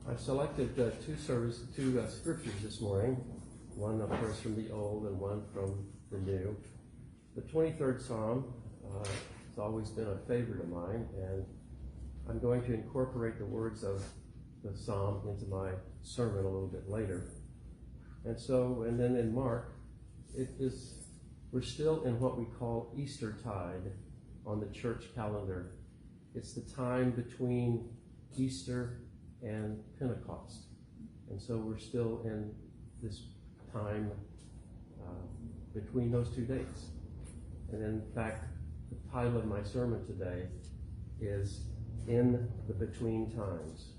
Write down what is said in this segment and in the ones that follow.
I selected two scriptures this morning, one of course from the Old and one from the New. The 23rd Psalm has always been a favorite of mine, and I'm going to incorporate the words of the Psalm into my sermon a little bit later. And then in Mark, we're still in what we call Eastertide on the church calendar. It's the time between Easter and Pentecost. And so we're still in this time between those two dates. And in fact, the title of my sermon today is In the Between Times.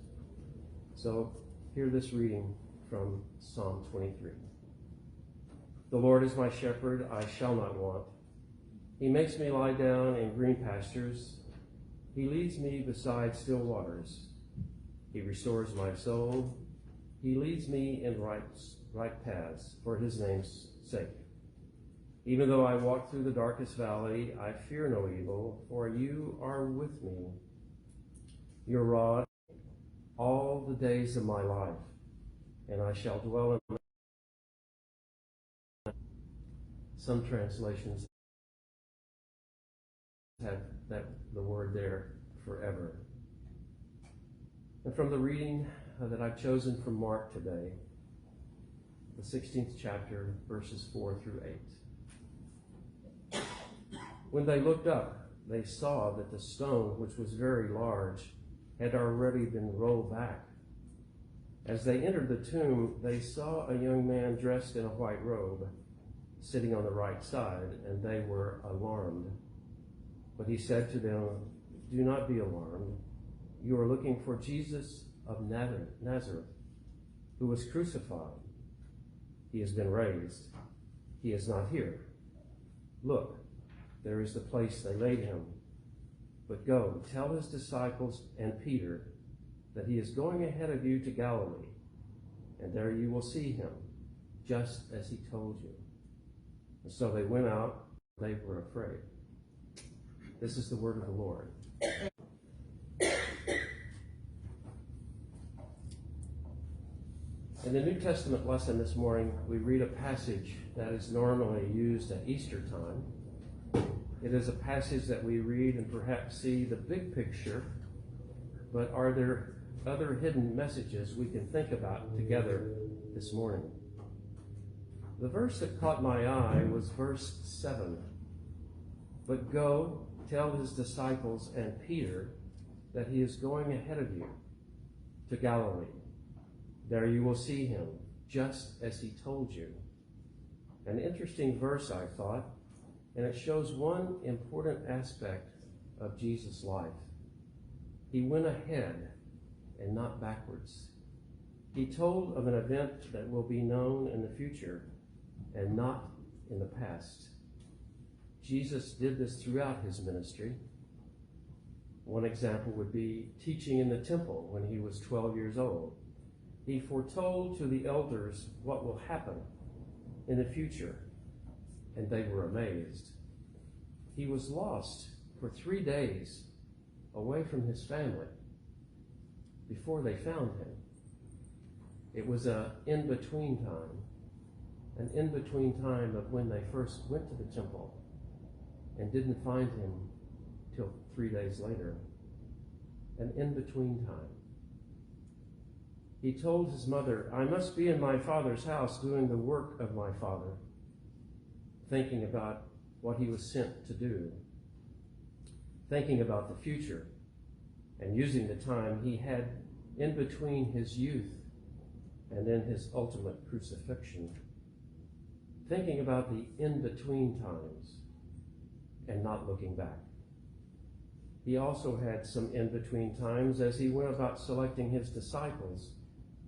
So hear this reading from Psalm 23. The Lord is my shepherd, I shall not want. He makes me lie down in green pastures. He leads me beside still waters. He restores my soul. He leads me in right paths for his name's sake. Even though I walk through the darkest valley, I fear no evil, for you are with me. Your rod, all the days of my life, and I shall dwell in. Some translations have the word there, forever. And from the reading that I've chosen from Mark today, the 16th chapter, verses 4 through 8. When they looked up, they saw that the stone, which was very large, had already been rolled back. As they entered the tomb, they saw a young man dressed in a white robe, sitting on the right side, and they were alarmed. But he said to them, "Do not be alarmed. You are looking for Jesus of Nazareth, who was crucified. He has been raised. He is not here. Look, there is the place they laid him. But go, tell his disciples and Peter that he is going ahead of you to Galilee, and there you will see him, just as he told you." And so they went out. They were afraid. This is the word of the Lord. In the New Testament lesson this morning, we read a passage that is normally used at Easter time. It is a passage that we read and perhaps see the big picture, but are there other hidden messages we can think about together this morning? The verse that caught my eye was verse 7. But go, tell his disciples and Peter that he is going ahead of you to Galilee. There you will see him, just as he told you. An interesting verse, I thought, and it shows one important aspect of Jesus' life. He went ahead and not backwards. He told of an event that will be known in the future and not in the past. Jesus did this throughout his ministry. One example would be teaching in the temple when he was 12 years old. He foretold to the elders what will happen in the future, and they were amazed. He was lost for 3 days away from his family before they found him. It was an in-between time of when they first went to the temple and didn't find him till 3 days later. An in-between time. He told his mother, "I must be in my father's house doing the work of my father," thinking about what he was sent to do, thinking about the future, and using the time he had in between his youth and then his ultimate crucifixion, thinking about the in-between times and not looking back. He also had some in-between times as he went about selecting his disciples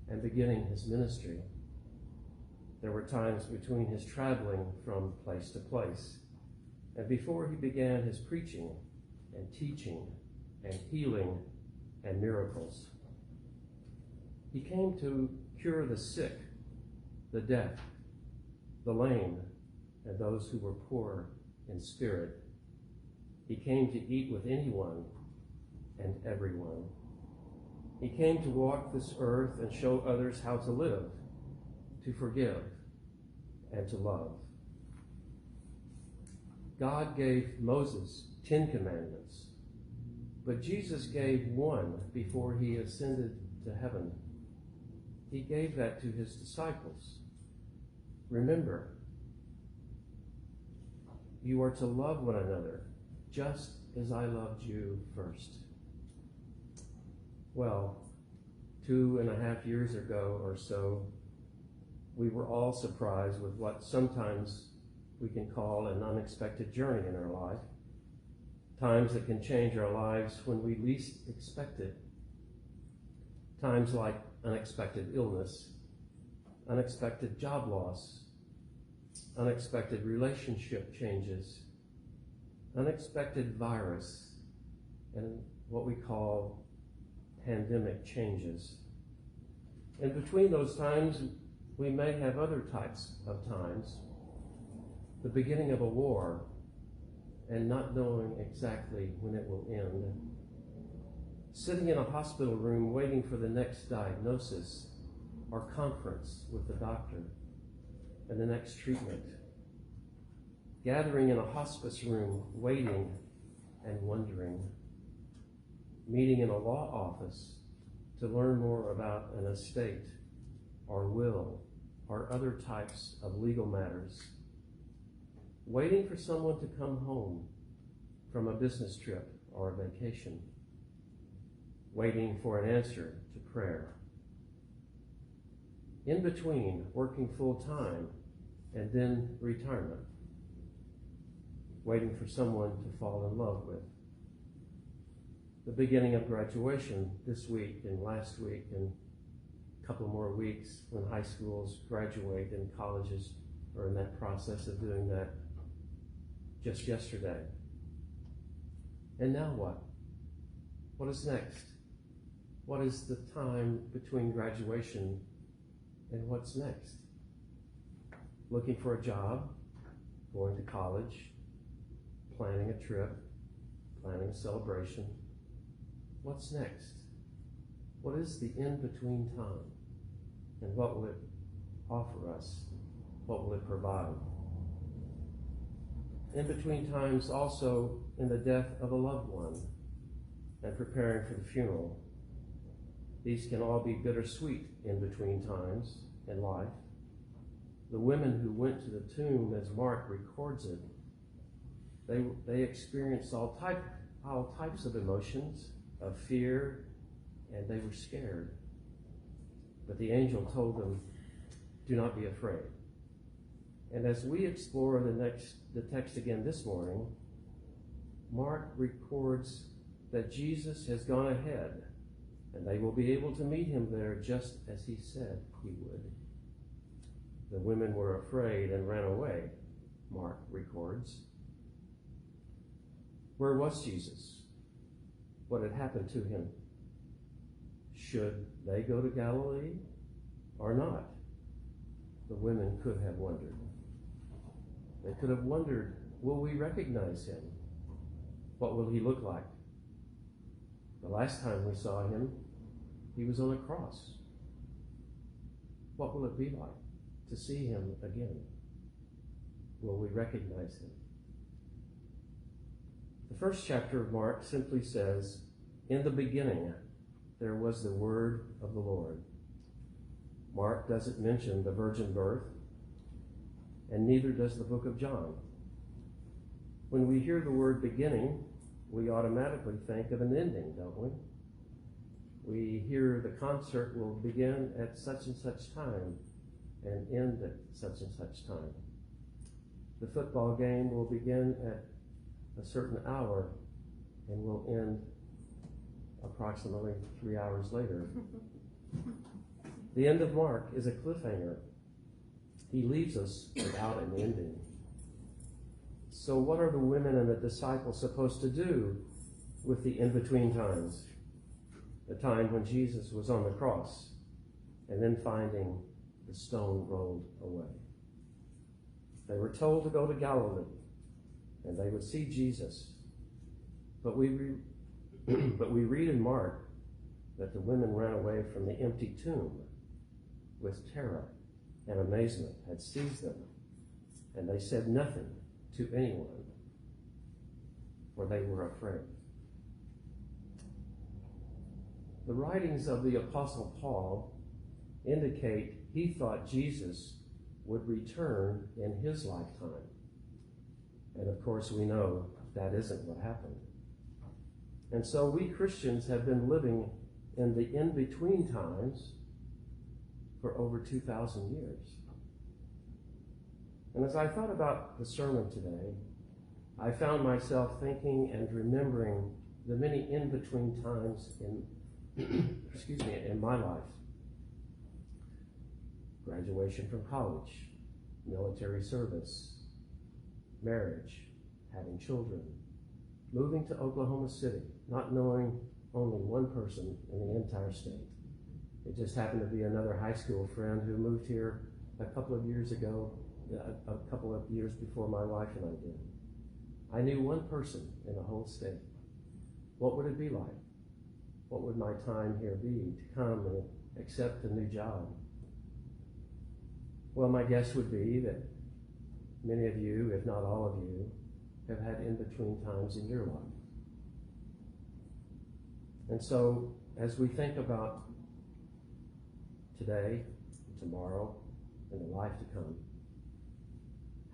and beginning his ministry. There were times between his traveling from place to place and before he began his preaching and teaching and healing and miracles. He came to cure the sick, the deaf, the lame, and those who were poor in spirit. He came to eat with anyone and everyone. He came to walk this earth and show others how to live, to forgive, and to love. God gave Moses 10 commandments, but Jesus gave one before he ascended to heaven. He gave that to his disciples. Remember, you are to love one another, just as I loved you first. Well, 2.5 years ago or so, we were all surprised with what sometimes we can call an unexpected journey in our life. Times that can change our lives when we least expect it. Times like unexpected illness, unexpected job loss, unexpected relationship changes, unexpected virus, and what we call pandemic changes. In between those times, we may have other types of times. The beginning of a war and not knowing exactly when it will end. Sitting in a hospital room waiting for the next diagnosis or conference with the doctor and the next treatment. Gathering in a hospice room waiting and wondering. Meeting in a law office to learn more about an estate or will or other types of legal matters. Waiting for someone to come home from a business trip or a vacation. Waiting for an answer to prayer. In between, working full time and then retirement. Waiting for someone to fall in love with. The beginning of graduation this week and last week and a couple more weeks when high schools graduate and colleges are in that process of doing that just yesterday. And now what? What is next? What is the time between graduation and what's next? Looking for a job, going to college, planning a trip, planning a celebration. What's next? What is the in-between time? And what will it offer us? What will it provide? In-between times also in the death of a loved one and preparing for the funeral. These can all be bittersweet in-between times in life. The women who went to the tomb, as Mark records it, they experienced all types of emotions, of fear, and they were scared. But the angel told them, do not be afraid. And as we explore the text again this morning, Mark records that Jesus has gone ahead, and they will be able to meet him there just as he said he would. The women were afraid and ran away, Mark records. Where was Jesus? What had happened to him? Should they go to Galilee or not? The women could have wondered. They could have wondered, will we recognize him? What will he look like? The last time we saw him, he was on a cross. What will it be like to see him again? Will we recognize him? The first chapter of Mark simply says, in the beginning, there was the word of the Lord. Mark doesn't mention the virgin birth, and neither does the book of John. When we hear the word beginning, we automatically think of an ending, don't we? We hear the concert will begin at such and such time and end at such and such time. The football game will begin at a certain hour and will end approximately 3 hours later. The end of Mark is a cliffhanger. He leaves us without an ending. So what are the women and the disciples supposed to do with the in-between times? The time when Jesus was on the cross and then finding the stone rolled away. They were told to go to Galilee and they would see Jesus. But we read in Mark that the women ran away from the empty tomb with terror and amazement had seized them, and they said nothing to anyone, for they were afraid. The writings of the Apostle Paul indicate he thought Jesus would return in his lifetime. And of course we know that isn't what happened. And so we Christians have been living in the in-between times for over 2,000 years. And as I thought about the sermon today, I found myself thinking and remembering the many in-between times in in my life. Graduation from college, military service, marriage, having children, moving to Oklahoma City, not knowing only one person in the entire state. It just happened to be another high school friend who moved here a couple of years ago, a couple of years before my wife and I did. I knew one person in the whole state. What would it be like? What would my time here be to come and accept a new job? Well, my guess would be that many of you, if not all of you, have had in-between times in your life. And so, as we think about today, tomorrow, and the life to come,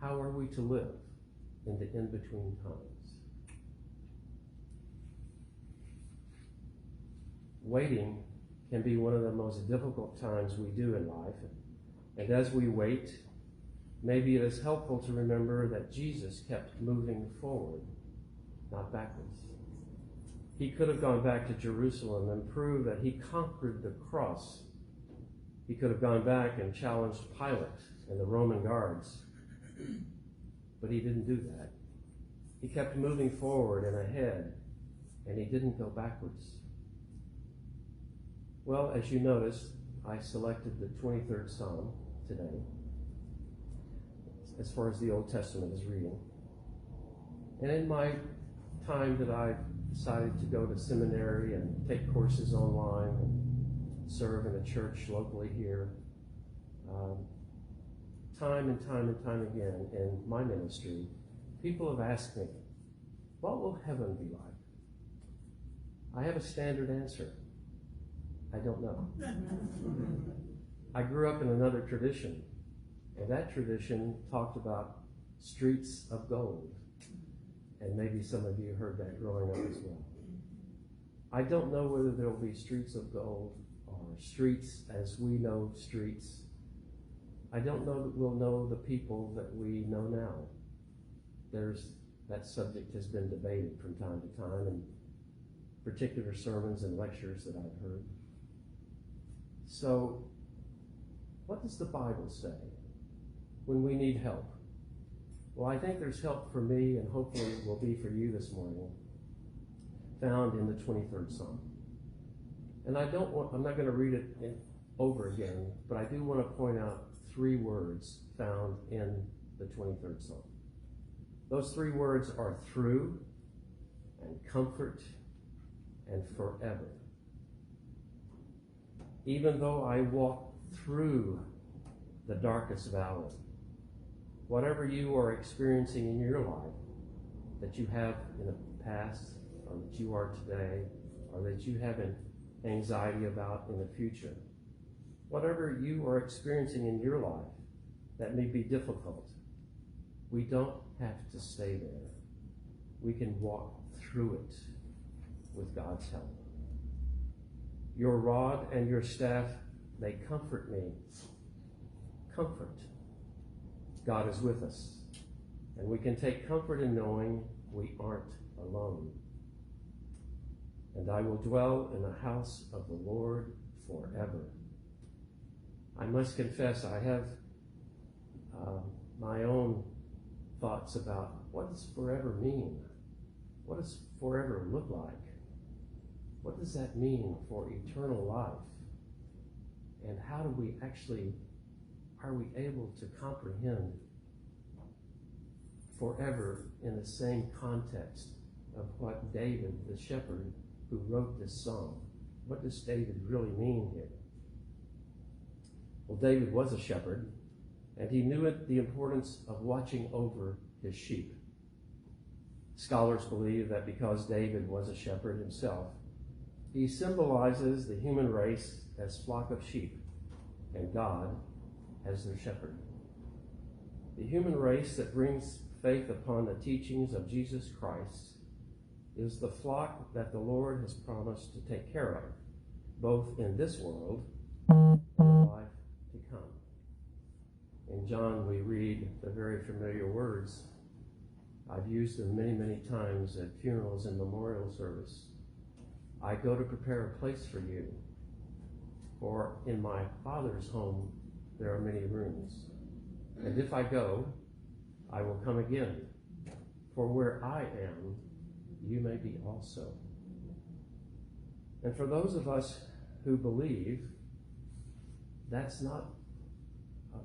how are we to live in the in-between times? Waiting can be one of the most difficult times we do in life. And as we wait, maybe it is helpful to remember that Jesus kept moving forward, not backwards. He could have gone back to Jerusalem and proved that he conquered the cross. He could have gone back and challenged Pilate and the Roman guards. But he didn't do that. He kept moving forward and ahead, and he didn't go backwards. Well, as you noticed, I selected the 23rd Psalm today, as far as the Old Testament is reading. And in my time that I decided to go to seminary and take courses online and serve in a church locally here, time and time again in my ministry, people have asked me, what will heaven be like? I have a standard answer. I don't know. I grew up in another tradition, and that tradition talked about streets of gold. And maybe some of you heard that growing up as well. I don't know whether there will be streets of gold or streets as we know streets. I don't know that we'll know the people that we know now. That subject has been debated from time to time in particular sermons and lectures that I've heard. So, what does the Bible say when we need help? Well, I think there's help for me, and hopefully will be for you this morning, found in the 23rd Psalm. And I'm not going to read it over again, but I do want to point out 3 words found in the 23rd Psalm. Those 3 words are through, and comfort, and forever. Even though I walk through the darkest valley, whatever you are experiencing in your life that you have in the past, or that you are today, or that you have an anxiety about in the future, whatever you are experiencing in your life that may be difficult, we don't have to stay there. We can walk through it with God's help. Your rod and your staff, they comfort me. Comfort. God is with us. And we can take comfort in knowing we aren't alone. And I will dwell in the house of the Lord forever. I must confess I have my own thoughts about what does forever mean? What does forever look like? What does that mean for eternal life? And how do we are we able to comprehend forever in the same context of what David, the shepherd who wrote this song, what does David really mean here? Well, David was a shepherd, and he knew the importance of watching over his sheep. Scholars believe that because David was a shepherd himself, he symbolizes the human race as flock of sheep, and God as their shepherd. The human race that brings faith upon the teachings of Jesus Christ is the flock that the Lord has promised to take care of, both in this world and the life to come. In John, we read the very familiar words. I've used them many, many times at funerals and memorial service. I go to prepare a place for you, for in my Father's home there are many rooms. And if I go, I will come again, for where I am, you may be also. And for those of us who believe, that's not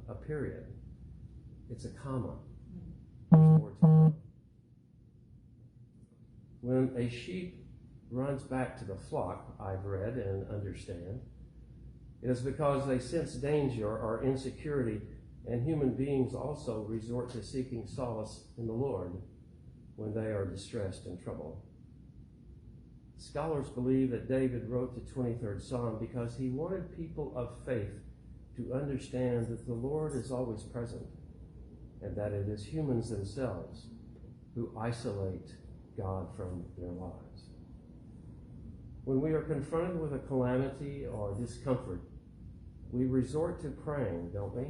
a period. It's a comma. There's more to come. When a sheep runs back to the flock, I've read and understand, it is because they sense danger or insecurity, and human beings also resort to seeking solace in the Lord when they are distressed and troubled. Scholars believe that David wrote the 23rd Psalm because he wanted people of faith to understand that the Lord is always present and that it is humans themselves who isolate God from their lives. When we are confronted with a calamity or discomfort, we resort to praying, don't we?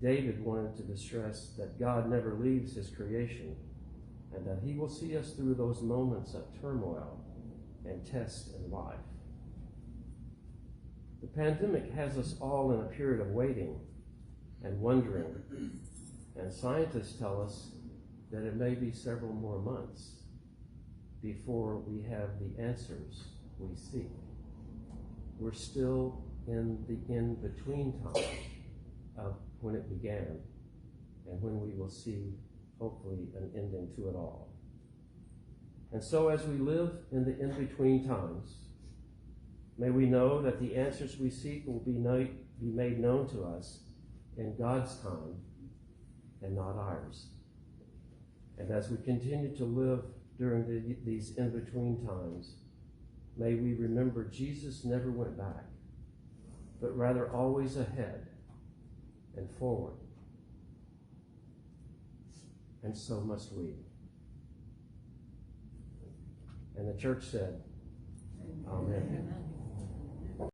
David wanted to stress that God never leaves his creation and that he will see us through those moments of turmoil and test in life. The pandemic has us all in a period of waiting and wondering, and scientists tell us that it may be several more months before we have the answers we seek. We're still in the in-between time of when it began and when we will see, hopefully, an ending to it all. And so as we live in the in-between times, may we know that the answers we seek will be made known to us in God's time and not ours. And as we continue to live during these in-between times, may we remember Jesus never went back, but rather always ahead and forward. And so must we. And the church said, Amen. Amen.